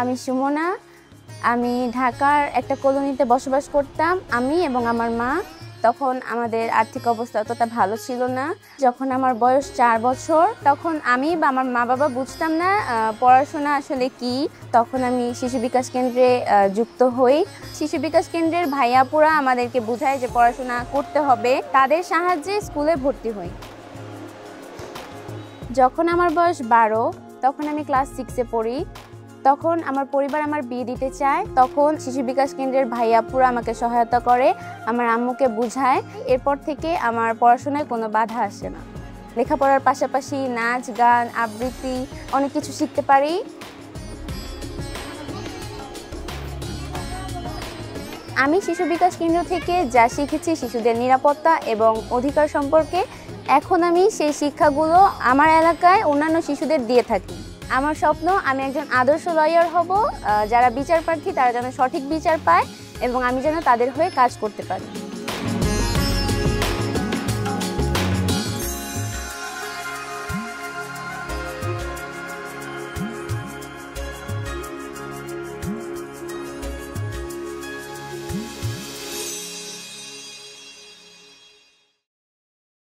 আমি সুমনা। আমি ঢাকার একটা কলোনিতে বসবাস করতাম, আমি এবং আমার মা। তখন আমাদের আর্থিক অবস্থা অতটা ভালো ছিল না। যখন আমার বয়স 4 বছর, তখন আমি বা আমার মা বাবা বুঝতাম না পড়াশোনা আসলে কি। তখন আমি শিশু বিকাশ কেন্দ্রে যুক্ত হই। শিশু বিকাশ কেন্দ্রের ভাইয়াপুরা আমাদেরকে বোঝায় যে পড়াশোনা করতে হবে, তাদের সাহায্যে স্কুলে ভর্তি হই। যখন আমার বয়স 12, তখন আমি ক্লাস 6-এ পড়ি। তখন আমার পরিবার আমার বিয়ে দিতে চায়। তখন শিশু বিকাশ কেন্দ্রের ভাইয়াপুরা আমাকে সহায়তা করে, আমার আম্মুকে বুঝায়। এরপর থেকে আমার পড়াশোনায় কোনো বাধা আসে না। লেখাপড়ার পাশাপাশি নাচ, গান, আবৃত্তি অনেক কিছু শিখতে পারি। আমি শিশু বিকাশ কেন্দ্র থেকে যা শিখেছি শিশুদের নিরাপত্তা এবং অধিকার সম্পর্কে, এখন আমি সেই শিক্ষাগুলো আমার এলাকায় অন্যান্য শিশুদের দিয়ে থাকি। আমার স্বপ্ন আমি একজন আদর্শ লয়ার হব, যারা বিচার প্রার্থী তারা যেন সঠিক বিচার পায় এবং আমি যেন তাদের হয়ে কাজ করতে পারি।